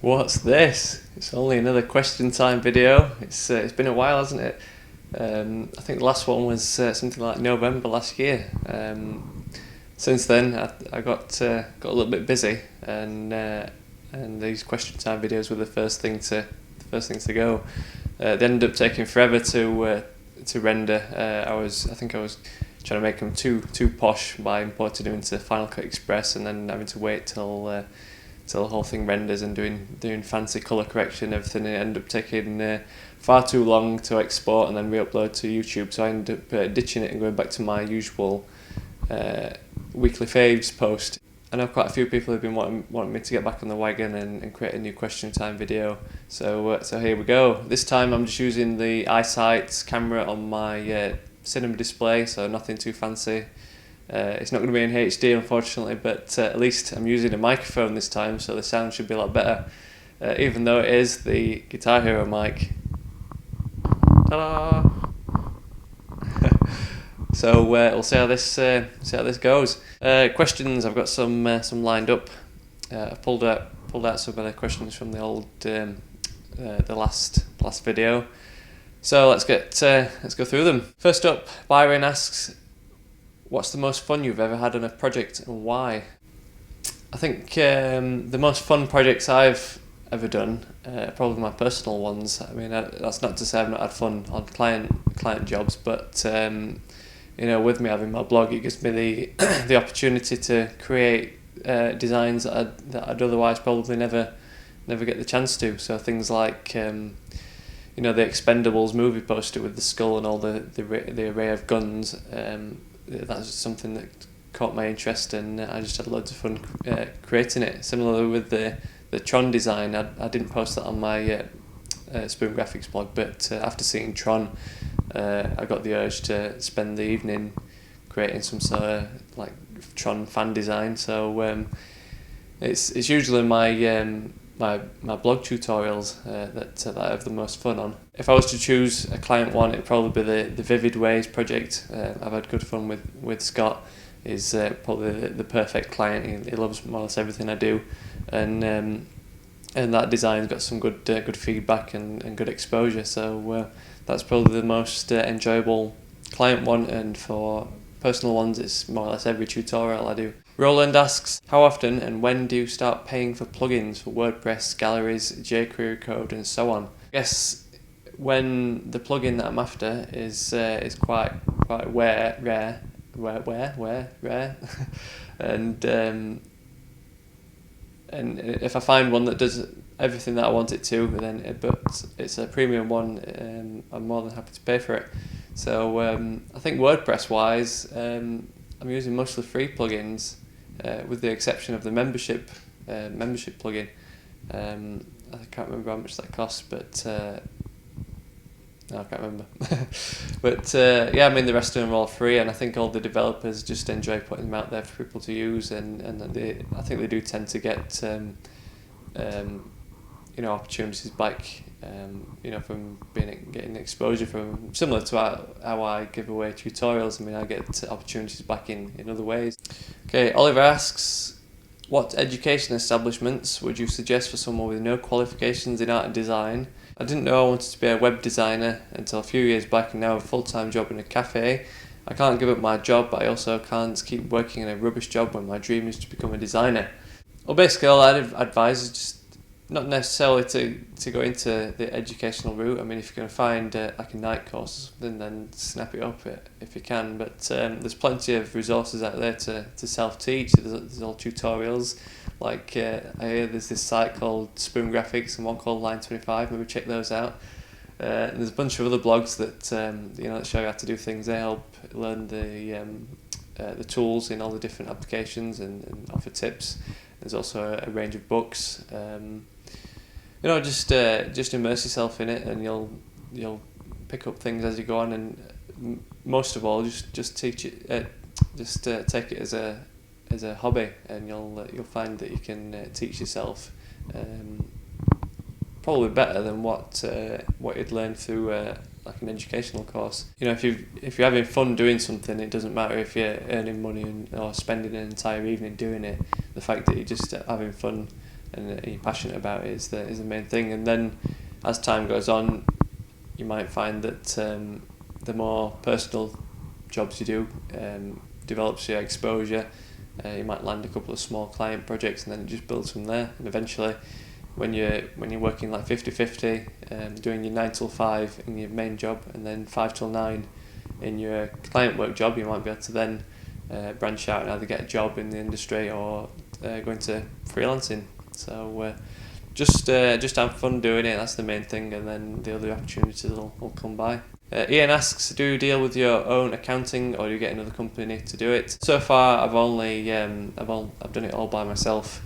What's this? It's only another question time video. It's been a while, hasn't it? I think the last one was something like November last year. Since then, I got a little bit busy, and these question time videos were the first thing to go. They ended up taking forever to render. I think I was trying to make them too posh by importing them into Final Cut Express and then having to wait till the whole thing renders and doing fancy colour correction and everything. It ended up taking far too long to export and then re-upload to YouTube, so I ended up ditching it and going back to my usual weekly faves post. I know quite a few people have been wanting me to get back on the wagon and create a new question time video, so here we go. This time I'm just using the iSight camera on my cinema display, so nothing too fancy. It's not going to be in HD, unfortunately, but at least I'm using a microphone this time, so the sound should be a lot better, even though it is the Guitar Hero mic. Ta-da! So we'll see how this goes. Questions, I've got some lined up. I pulled out some of the questions from the old the last video. So let's go through them. First up, Byron asks, what's the most fun you've ever had on a project and why? I think the most fun projects I've ever done, probably my personal ones. I mean, that's not to say I've not had fun on client jobs, but with me having my blog, it gives me the opportunity to create designs that I'd otherwise probably never get the chance to. So things like the Expendables movie poster with the skull and all the array of guns. That's something that caught my interest, and I just had loads of fun creating it. Similarly with the Tron design, I didn't post that on my Spoon Graphics blog, but after seeing Tron, I got the urge to spend the evening creating some sort of like Tron fan design. So it's usually my blog tutorials that I have the most fun on. If I was to choose a client one, it'd probably be the Vivid Ways project. I've had good fun with Scott. He's probably the perfect client. He loves more or less everything I do, and that design's got some good feedback and good exposure. So that's probably the most enjoyable client one, and for personal ones, it's more or less every tutorial I do. Roland asks, how often and when do you start paying for plugins for WordPress, galleries, jQuery code and so on? I guess when the plugin that I'm after is quite rare, and if I find one that does everything that I want it to, but it's a premium one, I'm more than happy to pay for it. So I think WordPress wise, I'm using mostly free plugins, with the exception of the membership plugin. I can't remember how much that costs, but no, I can't remember. But yeah, I mean the rest of them are all free, and I think all the developers just enjoy putting them out there for people to use, and I think they do tend to get opportunities back, from getting exposure from, similar to how I give away tutorials. I mean, I get opportunities back in other ways. Okay, Oliver asks, what education establishments would you suggest for someone with no qualifications in art and design? I didn't know I wanted to be a web designer until a few years back, and now I have a full-time job in a cafe. I can't give up my job, but I also can't keep working in a rubbish job when my dream is to become a designer. Well, basically all I'd advise is just not necessarily to go into the educational route. I mean, if you're going to find like a night course or something, then snap it up if you can. But there's plenty of resources out there to self-teach. There's all tutorials. Like I hear there's this site called Spoon Graphics and one called Line 25. Maybe check those out. And there's a bunch of other blogs that that show you how to do things. They help learn the tools in all the different applications and offer tips. There's also a range of books. Just immerse yourself in it, and you'll pick up things as you go on. And most of all, just teach it. Take it as a hobby, and you'll find that you can teach yourself probably better than what you'd learn through like an educational course. If you're having fun doing something, it doesn't matter if you're earning money or spending an entire evening doing it. The fact that you're just having fun and you're passionate about it is the main thing. And then as time goes on, you might find that the more personal jobs you do develops your exposure. You might land a couple of small client projects, and then it just builds from there. And eventually, when you're working like 50-50, doing your 9 till 5 in your main job, and then 5 till 9 in your client work job, you might be able to then branch out and either get a job in the industry or go into freelancing. So just have fun doing it. That's the main thing, and then the other opportunities will come by. Ian asks, do you deal with your own accounting, or do you get another company to do it? So far, I've done it all by myself.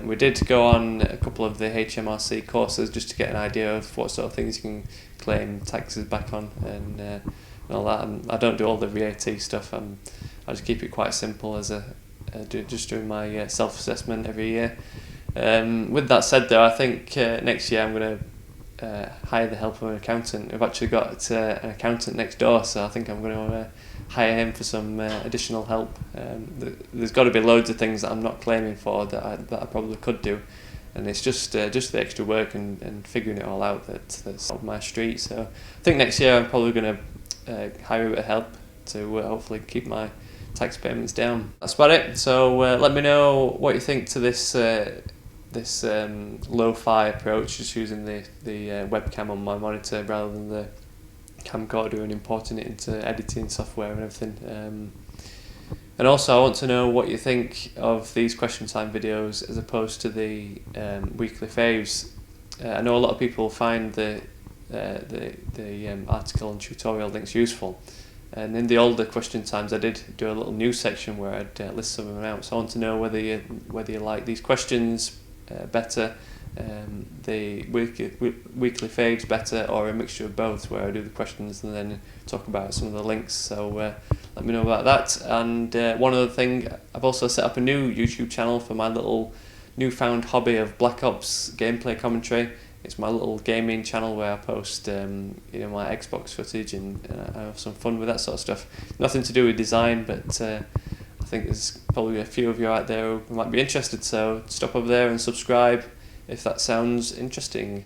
We did go on a couple of the HMRC courses just to get an idea of what sort of things you can claim taxes back on and all that. And I don't do all the VAT stuff. I just keep it quite simple as just doing my self-assessment every year. With that said, though, I think next year I'm going to hire the help of an accountant. We've actually got an accountant next door, so I think I'm going to hire him for some additional help. There's got to be loads of things that I'm not claiming for that I probably could do, and it's just the extra work and figuring it all out that's up my street. So I think next year I'm probably going to hire a bit of help to hopefully keep my tax payments down. That's about it. So let me know what you think to this lo-fi approach, just using the webcam on my monitor rather than the camcorder and importing it into editing software and everything. And also I want to know what you think of these question time videos as opposed to the weekly faves. I know a lot of people find the article and tutorial links useful, and in the older question times I did do a little news section where I'd list some of them out. So I want to know whether you like these questions better, the weekly faves better, or a mixture of both, where I do the questions and then talk about some of the links. So let me know about that. And one other thing, I've also set up a new YouTube channel for my little newfound hobby of Black Ops gameplay commentary. It's my little gaming channel where I post my Xbox footage and I have some fun with that sort of stuff. Nothing to do with design, but I think there's probably a few of you out there who might be interested, so stop over there and subscribe if that sounds interesting.